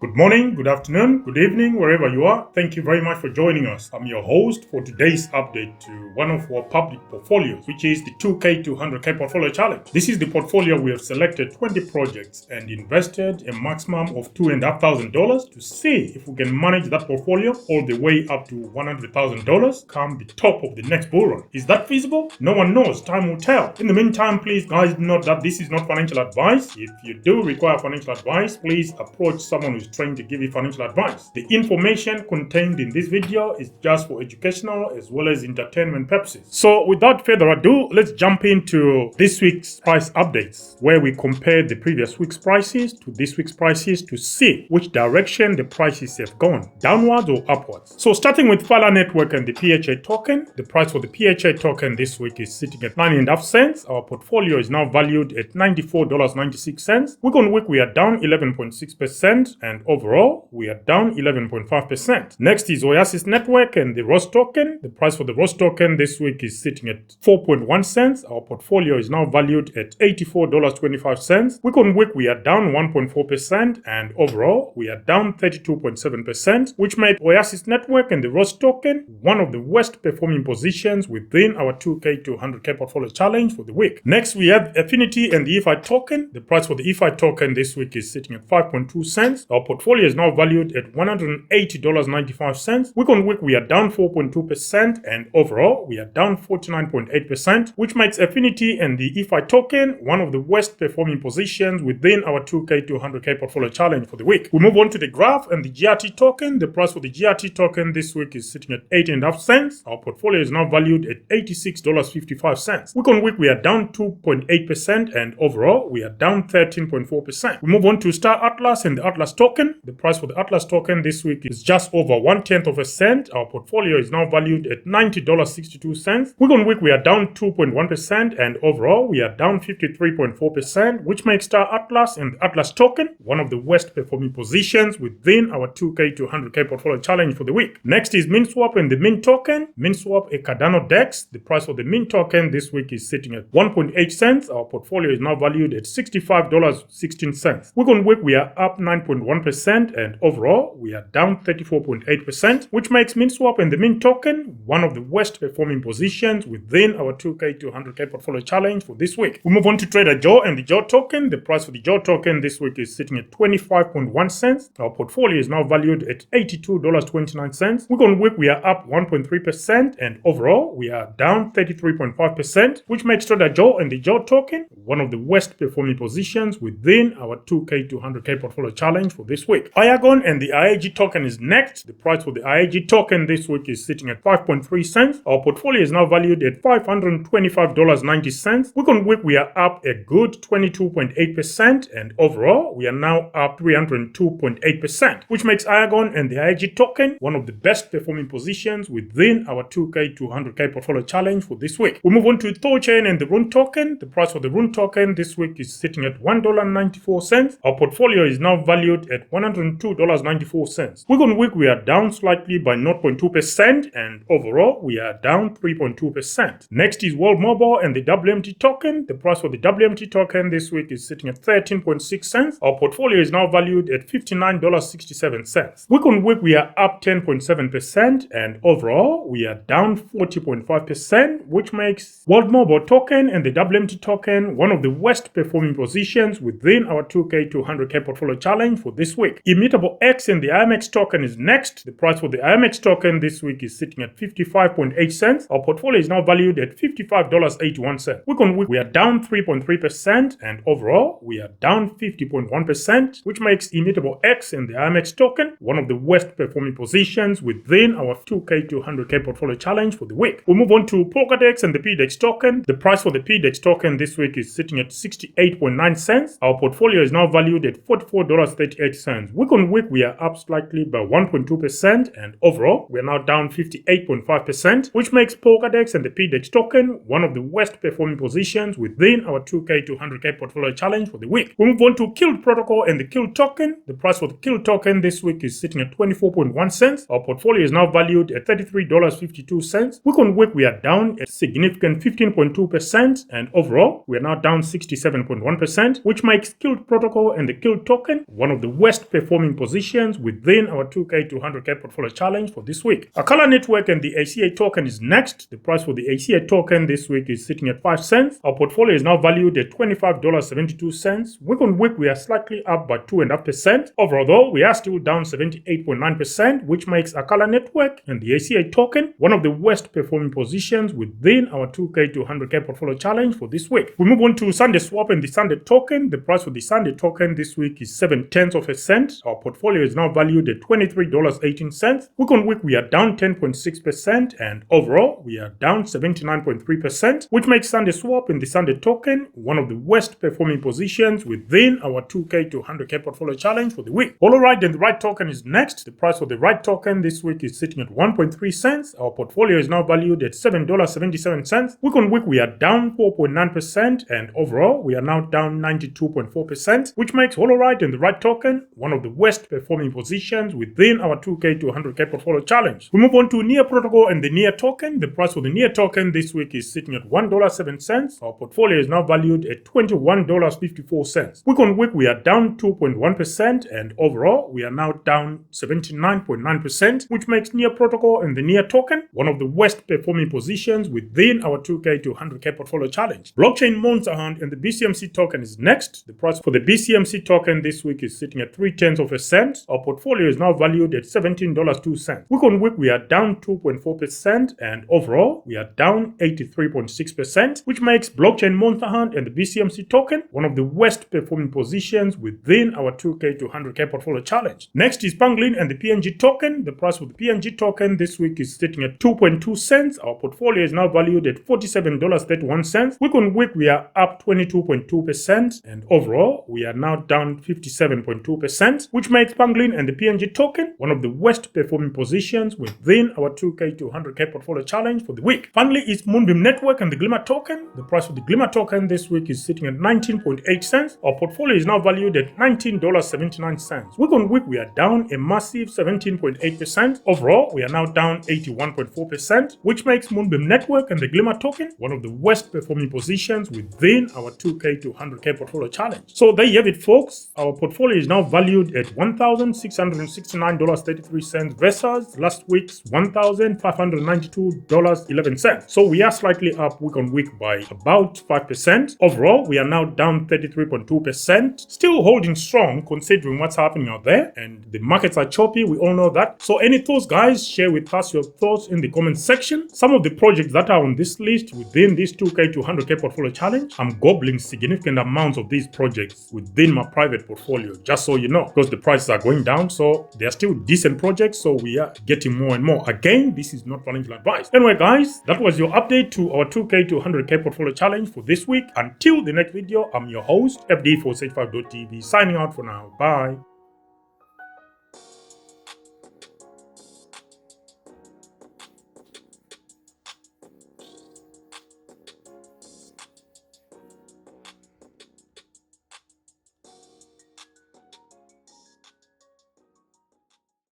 Good morning, good afternoon, good evening, wherever you are. Thank you very much for joining us. I'm your host for today's update to one of our public portfolios, which is the 2K to 100K portfolio challenge. This is the portfolio we have selected 20 projects and invested a maximum of $2,500 to see if we can manage that portfolio all the way up to $100,000 come the top of the next bull run. Is that feasible? No one knows. Time will tell. In the meantime, please guys note that this is not financial advice. If you do require financial advice, please approach someone who's trying to give you financial advice. The information contained in this video is just for educational as well as entertainment purposes. So without further ado, let's jump into this week's price updates, where we compare the previous week's prices to this week's prices to see which direction the prices have gone, downwards or upwards. So starting with Fala Network and the PHA token, the price for the PHA token this week is sitting at 9.5 cents. Our portfolio is now valued at $94.96. Week on week, we are down 11.6%, and overall, we are down 11.5%. Next is Oasis Network and the ROS token. The price for the ROS token this week is sitting at 4.1 cents. Our portfolio is now valued at $84.25. Week on week, we are down 1.4%, and overall, we are down 32.7%, which made Oasis Network and the ROS token one of the worst performing positions within our 2K to 100K portfolio challenge for the week. Next, we have Efinity and the EFI token. The price for the EFI token this week is sitting at 5.2 cents. Our portfolio is now valued at $180.95. Week on week, we are down 4.2%, and overall, we are down 49.8%, which makes Efinity and the EFI token one of the worst performing positions within our 2K to 100K portfolio challenge for the week. We move on to the graph and the GRT token. The price for the GRT token this week is sitting at 8.5 cents. Our portfolio is now valued at $86.55. Week on week, we are down 2.8%, and overall, we are down 13.4%. We move on to Star Atlas and the Atlas token. The price for the Atlas token this week is just over 1/10 of a cent. Our portfolio is now valued at $90.62. Week on week, we are down 2.1%, and overall, we are down 53.4%, which makes Star Atlas and the Atlas token one of the worst performing positions within our 2K to 100K portfolio challenge for the week. Next is Minswap and the Mint token. Minswap, a Cardano DEX. The price for the Mint token this week is sitting at 1.8 cents. Our portfolio is now valued at $65.16. Week on week, we are up 9.1%, and overall, we are down 34.8%, which makes Minswap and the Mint token one of the worst performing positions within our 2K to 100K portfolio challenge for this week. We move on to Trader Joe and the Joe token. The price for the Joe token this week is sitting at 25.1 cents. Our portfolio is now valued at $82.29. Week on week, we are up 1.3%, and overall, we are down 33.5%, which makes Trader Joe and the Joe token one of the worst performing positions within our 2K to 100K portfolio challenge for this week. Iagon and the IAG token is next. The price for the IAG token this week is sitting at 5.3 cents. Our portfolio is now valued at $525.90. Week on week, we are up a good 22.8%, and overall, we are now up 302.8%, which makes Iagon and the IAG token one of the best performing positions within our 2K to 100K portfolio challenge for this week. We move on to Thorchain and the RUNE token. The price for the RUNE token this week is sitting at $1.94. Our portfolio is now valued at $102.94. Week on week, we are down slightly by 0.2%, and overall, we are down 3.2%. Next is World Mobile and the WMT token. The price for the WMT token this week is sitting at 13.6 cents. Our portfolio is now valued at $59.67. Week on week, we are up 10.7%, and overall, we are down 40.5%, which makes World Mobile token and the WMT token one of the worst performing positions within our 2K to 100K portfolio challenge for this week. ImmutableX and the IMX token is next. The price for the IMX token this week is sitting at 55.8 cents. Our portfolio is now valued at $55.81. Week on week, we are down 3.3%, and overall, we are down 50.1%, which makes ImmutableX and the IMX token one of the worst performing positions within our 2K to 100K portfolio challenge for the week. We move on to Polkadex and the PDEX token. The price for the PDEX token this week is sitting at 68.9 cents. Our portfolio is now valued at $44.38. Week on week, we are up slightly by 1.2%, and overall, we are now down 58.5%, which makes Polkadex and the PDEX token one of the worst performing positions within our 2K to 100K portfolio challenge for the week. We move on to Kilt Protocol and the Kilt token. The price for the Kilt token this week is sitting at 24.1 cents. Our portfolio is now valued at $33.52. Week on week, we are down a significant 15.2%, and overall, we are now down 67.1%, which makes Kilt Protocol and the Kilt token one of the worst worst performing positions within our 2K to 100K portfolio challenge for this week. Akala Network and the ACA token is next. The price for the ACA token this week is sitting at 5 cents. Our portfolio is now valued at $25.72. Week on week, we are slightly up by 2.5%. Overall, though, we are still down 78.9%, which makes Akala Network and the ACA token one of the worst performing positions within our 2K to 100K portfolio challenge for this week. We move on to Sunday Swap and the Sunday token. The price for the Sunday token this week is 0.7 Our portfolio is now valued at $23.18. Week on week, we are down 10.6%, and overall, we are down 79.3%, which makes Sunday Swap and the Sunday token one of the worst performing positions within our 2K to 100K portfolio challenge for the week. Holoride and the right token is next. The price for the right token this week is sitting at 1.3 cents. Our portfolio is now valued at $7.77. Week on week, we are down 4.9%, and overall, we are now down 92.4%, which makes Holoride and the right token one of the worst performing positions within our 2K to 100K portfolio challenge. We move on to NearProtocol and the Near token. The price for the Near token this week is sitting at $1.07. Our portfolio is now valued at $21.54. Week on week, we are down 2.1%, and overall, we are now down 79.9%, which makes NearProtocol and the Near token one of the worst performing positions within our 2K to 100K portfolio challenge. Blockchain Monster Hunt and the BCMC token is next. The price for the BCMC token this week is sitting at 0.3. Our portfolio is now valued at $17.02. Week on week, we are down 2.4%, and overall, we are down 83.6%, which makes Blockchain Monster Hunt and the BCMC token one of the worst performing positions within our 2K to 100K portfolio challenge. Next is Pangolin and the PNG token. The price for the PNG token this week is sitting at 2.2 cents. Our portfolio is now valued at $47.31. Week on week, we are up 22.2%, and overall, we are now down 57.2%, which makes Pangolin and the PNG token one of the worst performing positions within our 2K to 100K portfolio challenge for the week. Finally, is Moonbeam Network and the Glimmer token. The price for the Glimmer token this week is sitting at 19.8 cents. Our portfolio is now valued at $19.79. Week on week, we are down a massive 17.8%. Overall, we are now down 81.4%, which makes Moonbeam Network and the Glimmer token one of the worst performing positions within our 2K to 100K portfolio challenge. So there you have it, folks. Our portfolio is now valued at $1,669.33 versus last week's $1,592.11. So we are slightly up week on week by about 5%. Overall, we are now down 33.2%. Still holding strong considering what's happening out there, and the markets are choppy. We all know that. So any thoughts, guys? Share with us your thoughts in the comment section. Some of the projects that are on this list within this 2K to 100K portfolio challenge, I'm gobbling significant amounts of these projects within my private portfolio, just so you know, because the prices are going down. So they are still decent projects, so we are getting more and more. Again, this is not financial advice. Anyway, guys, that was your update to our 2K to 100K portfolio challenge for this week. Until the next video, I'm your host, FD465.tv, signing out for now. Bye.